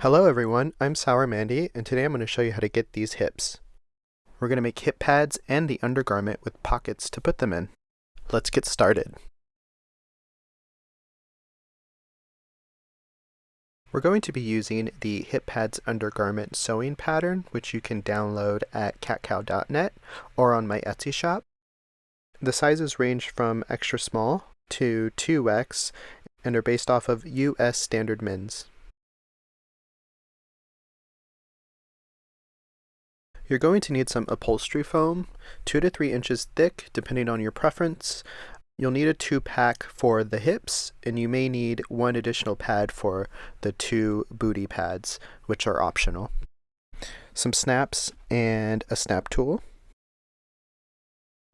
Hello everyone, I'm Sour Mandy, and today I'm going to show you how to get these hips. We're going to make hip pads and the undergarment with pockets to put them in. Let's get started. We're going to be using the hip pads undergarment sewing pattern, which you can download at katkow.net or on my Etsy shop. The sizes range from extra small to 2X and are based off of US standard mins. You're going to need some upholstery foam, 2 to 3 inches thick depending on your preference. You'll need a 2-pack for the hips, and you may need 1 additional pad for the 2 booty pads, which are optional. Some snaps and a snap tool.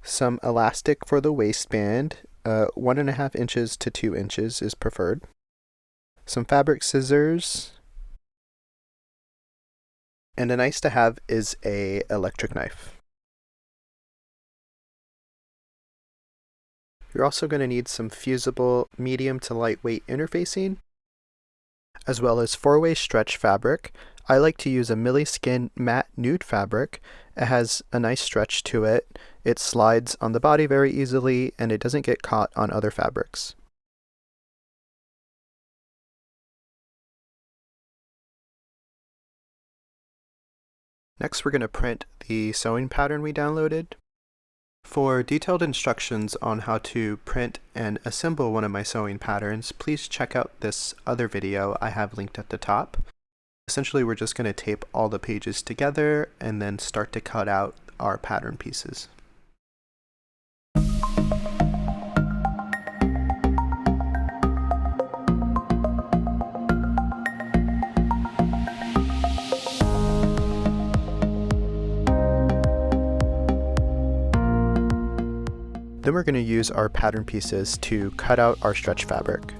Some elastic for the waistband, 1.5 inches to 2 inches is preferred. Some fabric scissors. And a nice to have is an electric knife. You're also going to need some fusible medium to lightweight interfacing, as well as 4-way stretch fabric. I like to use a Miliskin matte nude fabric. It has a nice stretch to it. It slides on the body very easily, and it doesn't get caught on other fabrics. Next, we're going to print the sewing pattern we downloaded. For detailed instructions on how to print and assemble one of my sewing patterns, please check out this other video I have linked at the top. Essentially, we're just going to tape all the pages together and then start to cut out our pattern pieces. Then we're going to use our pattern pieces to cut out our stretch fabric.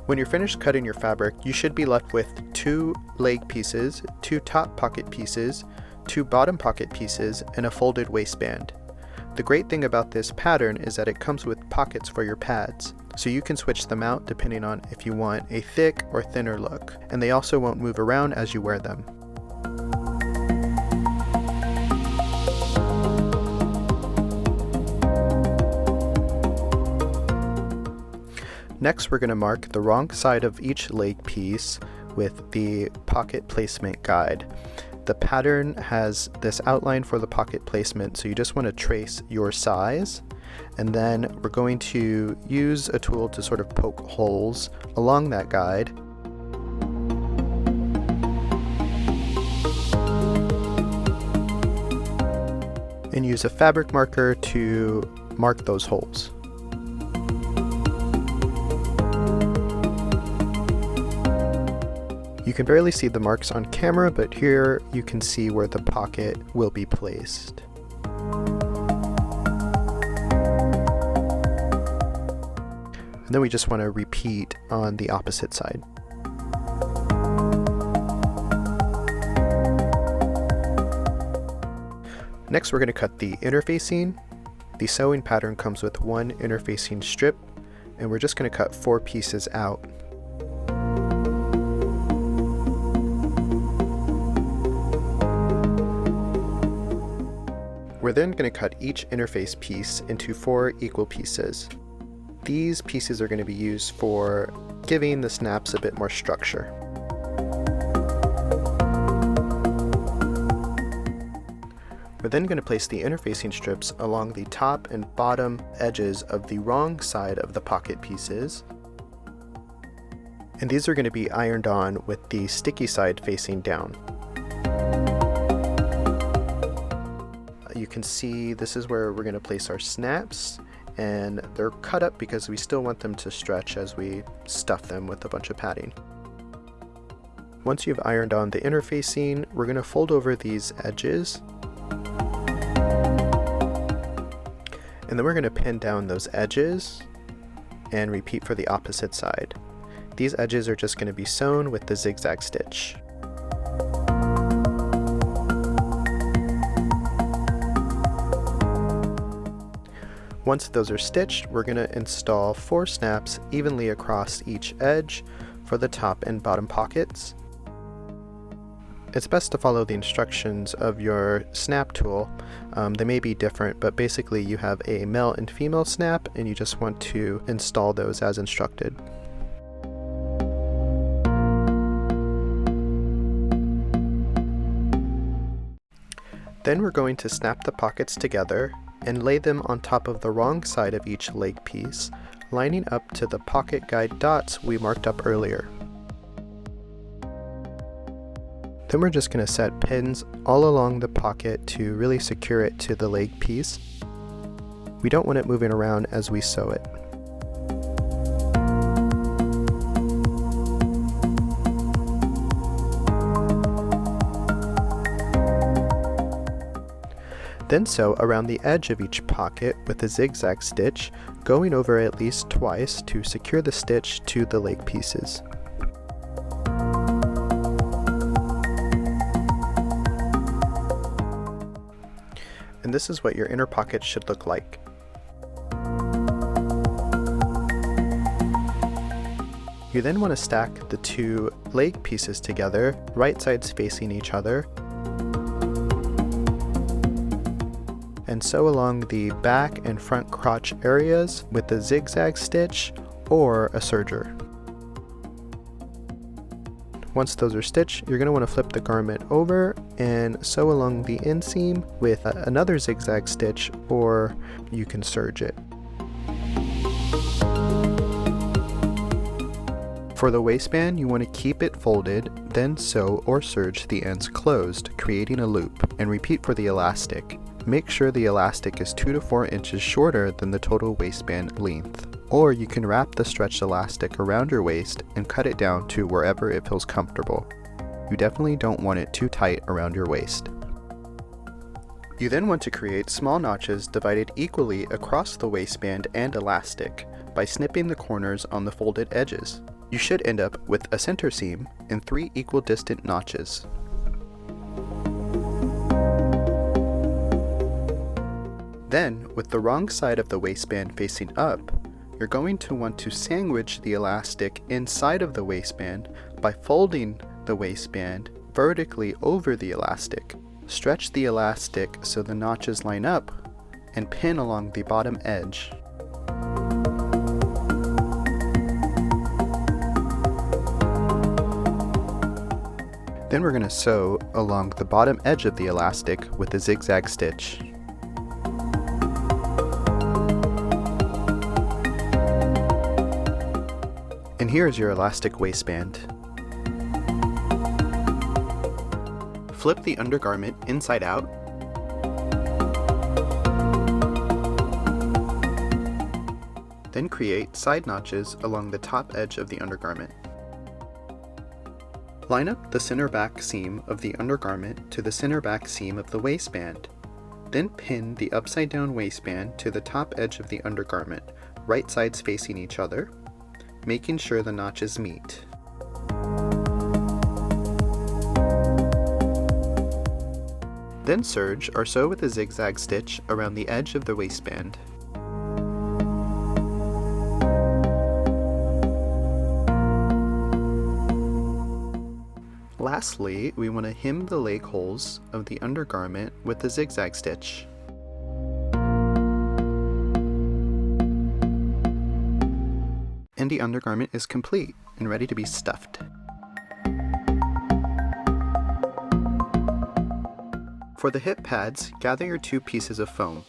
When you're finished cutting your fabric, you should be left with 2 leg pieces, 2 top pocket pieces, 2 bottom pocket pieces, and a folded waistband. The great thing about this pattern is that it comes with pockets for your pads, so you can switch them out depending on if you want a thick or thinner look, and they also won't move around as you wear them. Next, we're going to mark the wrong side of each leg piece with the pocket placement guide. The pattern has this outline for the pocket placement, so you just want to trace your size, and then we're going to use a tool to sort of poke holes along that guide. And use a fabric marker to mark those holes. You can barely see the marks on camera, but here you can see where the pocket will be placed. And then we just want to repeat on the opposite side. Next, we're going to cut the interfacing. The sewing pattern comes with 1 interfacing strip, and we're just going to cut 4 pieces out. We're then going to cut each interface piece into 4 equal pieces. These pieces are going to be used for giving the snaps a bit more structure. We're then going to place the interfacing strips along the top and bottom edges of the wrong side of the pocket pieces. And these are going to be ironed on with the sticky side facing down. You can see this is where we're going to place our snaps, and they're cut up because we still want them to stretch as we stuff them with a bunch of padding. Once you've ironed on the interfacing, we're going to fold over these edges And then we're going to pin down those edges and repeat for the opposite side. These edges are just going to be sewn with the zigzag stitch. Once those are stitched, we're going to install 4 snaps evenly across each edge for the top and bottom pockets. It's best to follow the instructions of your snap tool. They may be different, but basically you have a male and female snap and you just want to install those as instructed. Then we're going to snap the pockets together and lay them on top of the wrong side of each leg piece, lining up to the pocket guide dots we marked up earlier. Then we're just going to set pins all along the pocket to really secure it to the leg piece. We don't want it moving around as we sew it. Then sew around the edge of each pocket with a zigzag stitch, going over at least twice to secure the stitch to the leg pieces. And this is what your inner pocket should look like. You then want to stack the 2 leg pieces together, right sides facing each other, and sew along the back and front crotch areas with a zigzag stitch or a serger. Once those are stitched, you're going to want to flip the garment over and sew along the inseam with another zigzag stitch, or you can serge it. For the waistband, you want to keep it folded, then sew or serge the ends closed, creating a loop, and repeat for the elastic. Make sure the elastic is 2 to 4 inches shorter than the total waistband length. Or you can wrap the stretched elastic around your waist and cut it down to wherever it feels comfortable. You definitely don't want it too tight around your waist. You then want to create small notches divided equally across the waistband and elastic by snipping the corners on the folded edges. You should end up with a center seam and 3 equal distant notches. Then, with the wrong side of the waistband facing up, you're going to want to sandwich the elastic inside of the waistband by folding the waistband vertically over the elastic. Stretch the elastic so the notches line up and pin along the bottom edge. Then we're going to sew along the bottom edge of the elastic with a zigzag stitch. And here is your elastic waistband. Flip the undergarment inside out. Then create side notches along the top edge of the undergarment. Line up the center back seam of the undergarment to the center back seam of the waistband. Then pin the upside down waistband to the top edge of the undergarment, right sides facing each other, making sure the notches meet. Then serge or sew with a zigzag stitch around the edge of the waistband. Lastly, we want to hem the leg holes of the undergarment with a zigzag stitch. And the undergarment is complete and ready to be stuffed. For the hip pads, gather your 2 pieces of foam.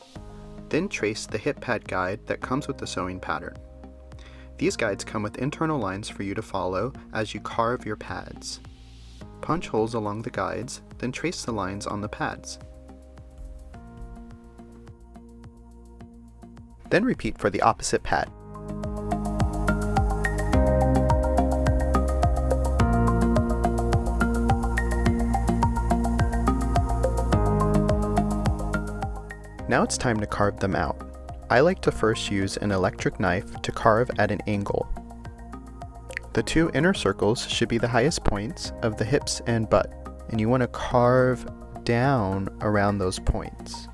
Then trace the hip pad guide that comes with the sewing pattern. These guides come with internal lines for you to follow as you carve your pads. Punch holes along the guides, then trace the lines on the pads. Then repeat for the opposite pad. Now it's time to carve them out. I like to first use an electric knife to carve at an angle. The two inner circles should be the highest points of the hips and butt, and you want to carve down around those points.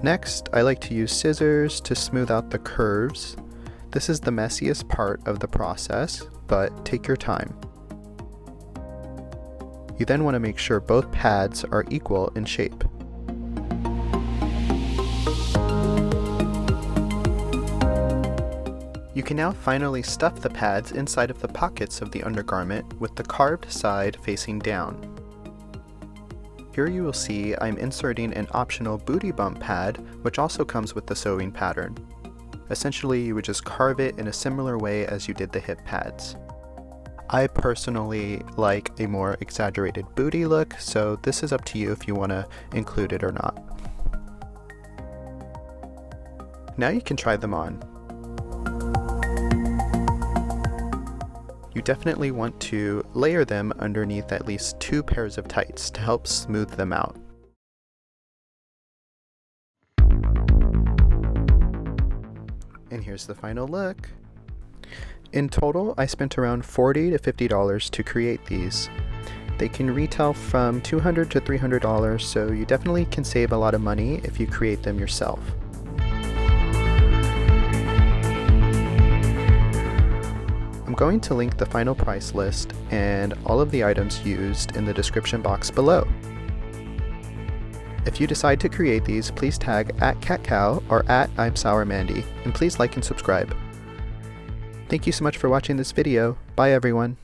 Next, I like to use scissors to smooth out the curves. This is the messiest part of the process, but take your time. You then want to make sure both pads are equal in shape. You can now finally stuff the pads inside of the pockets of the undergarment with the carved side facing down. Here you will see I'm inserting an optional booty bump pad, which also comes with the sewing pattern. Essentially, you would just carve it in a similar way as you did the hip pads. I personally like a more exaggerated booty look, so this is up to you if you want to include it or not. Now you can try them on. You definitely want to layer them underneath at least 2 pairs of tights to help smooth them out. And here's the final look. In total, I spent around $40 to $50 to create these. They can retail from $200 to $300, so you definitely can save a lot of money if you create them yourself. I'm going to link the final price list and all of the items used in the description box below. If you decide to create these, please tag @Katkow or @I'mSourMandy, and please like and subscribe. Thank you so much for watching this video. Bye everyone.